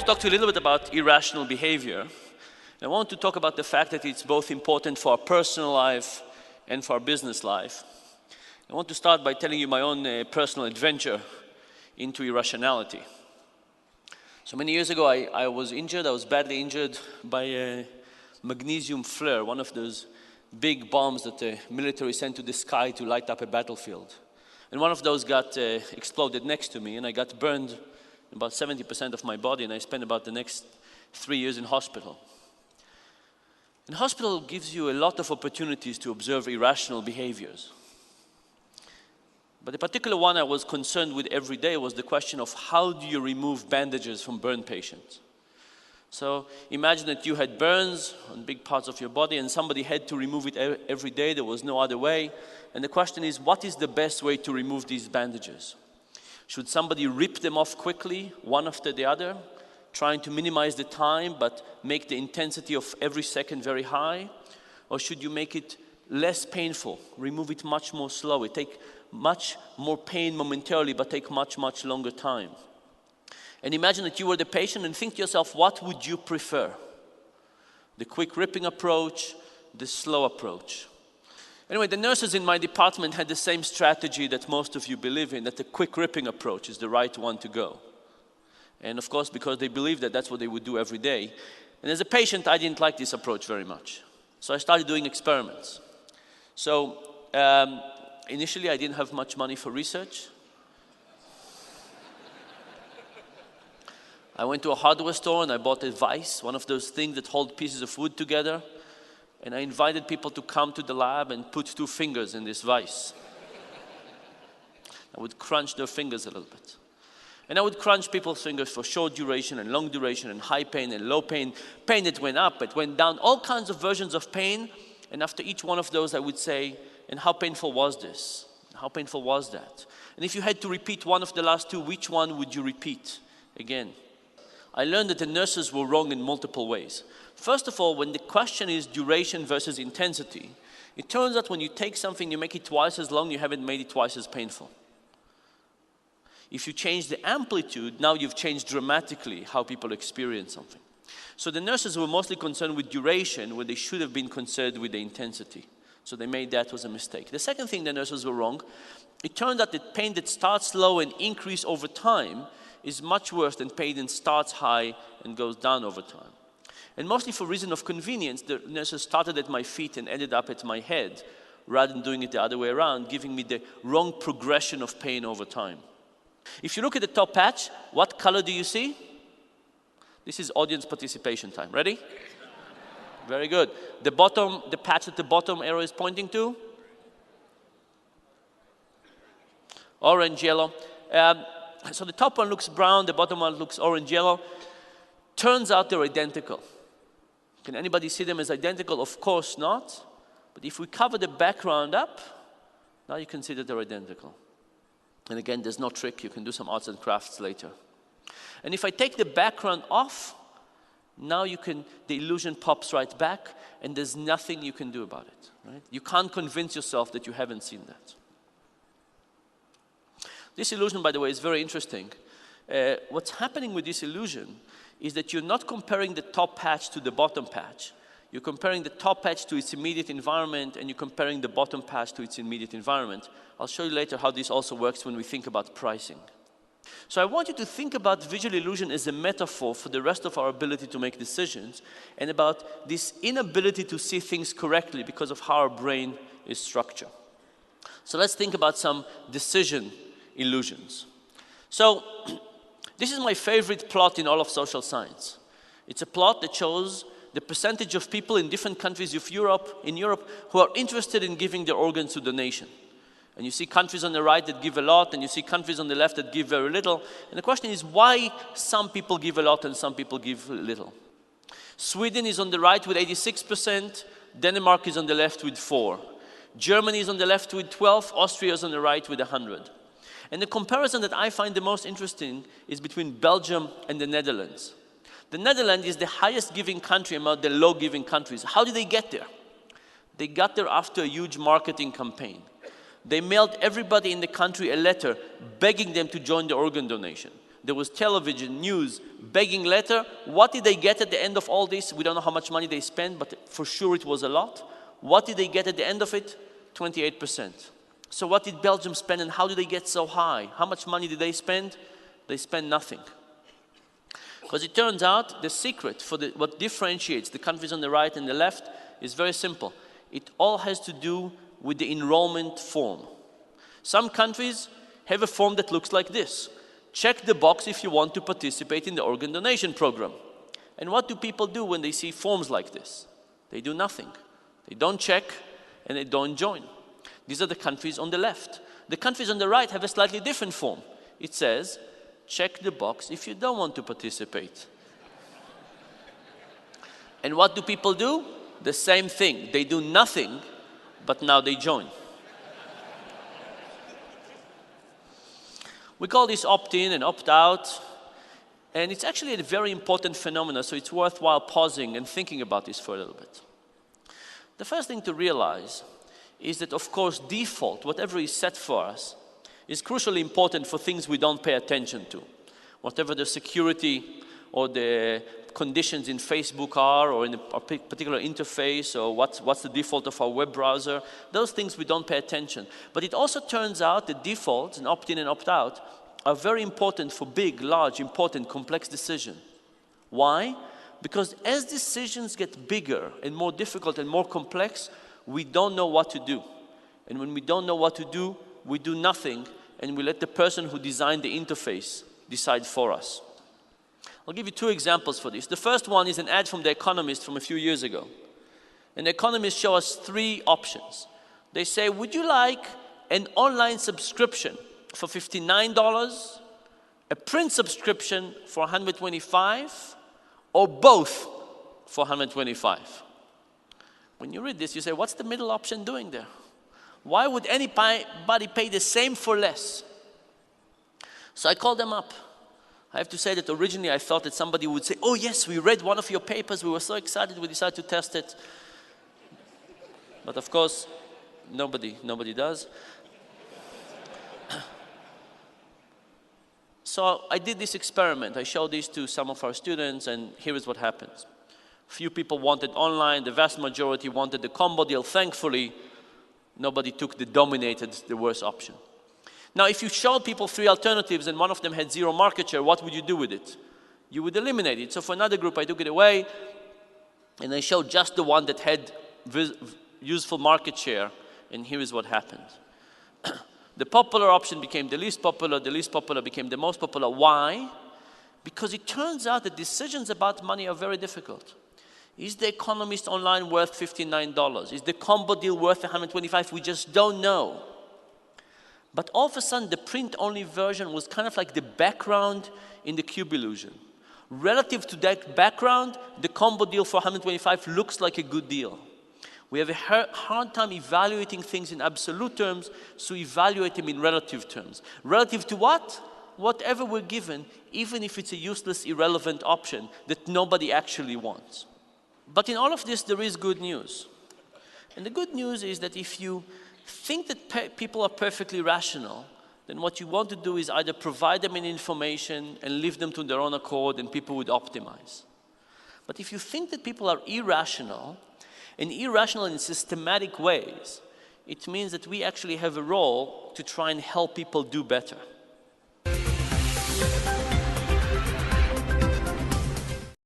talk to you a little bit about irrational behavior. I want to talk about the fact that it's both important for our personal life and for our business life. I want to start by telling you my own personal adventure into irrationality. So many years ago, I was injured. I was badly injured by a magnesium flare, one of those big bombs that the military sent to the sky to light up a battlefield. And one of those got exploded next to me, and I got burned about 70% of my body, and I spent about the next 3 years in hospital. And hospital gives you a lot of opportunities to observe irrational behaviors. But the particular one I was concerned with every day was the question of how do you remove bandages from burn patients? So imagine that you had burns on big parts of your body and somebody had to remove it every day. There was no other way. And the question is, what is the best way to remove these bandages? Should somebody rip them off quickly, one after the other, trying to minimize the time but make the intensity of every second very high? Or should you make it less painful, remove it much more slowly, take much more pain momentarily but take much, much longer time? And imagine that you were the patient and think to yourself, what would you prefer? The quick ripping approach, the slow approach? Anyway, the nurses in my department had the same strategy that most of you believe in, that the quick ripping approach is the right one to go. And of course, because they believed that that's what they would do every day. And as a patient, I didn't like this approach very much. So I started doing experiments. So initially, I didn't have much money for research. I went to a hardware store and I bought a vise, one of those things that hold pieces of wood together. And I invited people to come to the lab and put 2 fingers in this vise. I would crunch their fingers a little bit. And I would crunch people's fingers for short duration and long duration and high pain and low pain, pain that went up, it went down, all kinds of versions of pain. And after each one of those, I would say, and how painful was this? How painful was that? And if you had to repeat one of the last 2, which one would you repeat again? I learned that the nurses were wrong in multiple ways. First of all, when the question is duration versus intensity, it turns out when you take something, you make it twice as long, you haven't made it twice as painful. If you change the amplitude, now you've changed dramatically how people experience something. So the nurses were mostly concerned with duration, where they should have been concerned with the intensity. So they made that was a mistake. The second thing the nurses were wrong, it turned out that pain that starts low and increases over time is much worse than pain that starts high and goes down over time. And mostly for reason of convenience, the nurses started at my feet and ended up at my head, rather than doing it the other way around, giving me the wrong progression of pain over time. If you look at the top patch, what color do you see? This is audience participation time. Ready? Very good. The bottom, the patch at the bottom arrow is pointing to? Orange, yellow. So the top one looks brown, the bottom one looks orange, yellow. Turns out they're identical. Can anybody see them as identical? Of course not. But if we cover the background up, now you can see that they're identical. And again, there's no trick. You can do some arts and crafts later. And if I take the background off, now the illusion pops right back, and there's nothing you can do about it. Right? You can't convince yourself that you haven't seen that. This illusion, by the way, is very interesting. What's happening with this illusion is that you're not comparing the top patch to the bottom patch. You're comparing the top patch to its immediate environment, and you're comparing the bottom patch to its immediate environment. I'll show you later how this also works when we think about pricing. So I want you to think about visual illusion as a metaphor for the rest of our ability to make decisions, and about this inability to see things correctly because of how our brain is structured. So let's think about some decision illusions. So this is my favorite plot in all of social science. It's a plot that shows the percentage of people in different countries of Europe, who are interested in giving their organs to donation. And you see countries on the right that give a lot, and you see countries on the left that give very little. And the question is why some people give a lot and some people give little. Sweden is on the right with 86%, Denmark is on the left with 4%. Germany is on the left with 12%, Austria is on the right with 100%. And the comparison that I find the most interesting is between Belgium and the Netherlands. The Netherlands is the highest giving country among the low giving countries. How did they get there? They got there after a huge marketing campaign. They mailed everybody in the country a letter begging them to join the organ donation. there was television, news, begging letter. What did they get at the end of all this? We don't know how much money they spent, but for sure it was a lot. What did they get at the end of it? 28%. So what did Belgium spend and how did they get so high? How much money did they spend? They spent nothing. Because it turns out the secret for what differentiates the countries on the right and the left is very simple. It all has to do with the enrollment form. Some countries have a form that looks like this. Check the box if you want to participate in the organ donation program. And what do people do when they see forms like this? They do nothing. They don't check and they don't join. These are the countries on the left. The countries on the right have a slightly different form. It says, check the box if you don't want to participate. And what do people do? The same thing. They do nothing, but now they join. We call this opt-in and opt-out, and it's actually a very important phenomenon, so it's worthwhile pausing and thinking about this for a little bit. The first thing to realize is that, of course, default, whatever is set for us, is crucially important for things we don't pay attention to. Whatever the security or the conditions in Facebook are, or in a particular interface, or what's the default of our web browser, those things we don't pay attention. But it also turns out that defaults and opt-in and opt-out are very important for big, large, important, complex decisions. Why? Because as decisions get bigger and more difficult and more complex, we don't know what to do. And when we don't know what to do, we do nothing, and we let the person who designed the interface decide for us. I'll give you two examples for this. The first one is an ad from The Economist from a few years ago. And The Economist show us three options. They say, would you like an online subscription for $59, a print subscription for $125, or both for $125? When you read this, you say, what's the middle option doing there? Why would anybody pay the same for less? So I called them up. I have to say that originally I thought that somebody would say, oh yes, we read one of your papers, we were so excited, we decided to test it. But of course, nobody does. So I did this experiment. I showed this to some of our students, and here is what happens. Few people wanted online, the vast majority wanted the combo deal. Thankfully, nobody took the worst option. Now, if you showed people three alternatives and one of them had zero market share, what would you do with it? You would eliminate it. So for another group, I took it away, and I showed just the one that had useful market share, and here is what happened. The popular option became the least popular became the most popular. Why? Because it turns out that decisions about money are very difficult. Is The Economist online worth $59? Is the combo deal worth $125? We just don't know. But all of a sudden, the print-only version was kind of like the background in the cube illusion. Relative to that background, the combo deal for $125 looks like a good deal. We have a hard time evaluating things in absolute terms, so evaluate them in relative terms. Relative to what? Whatever we're given, even if it's a useless, irrelevant option that nobody actually wants. But in all of this, there is good news. And the good news is that if you think that people are perfectly rational, then what you want to do is either provide them in information and leave them to their own accord, and people would optimize. But if you think that people are irrational, and irrational in systematic ways, it means that we actually have a role to try and help people do better.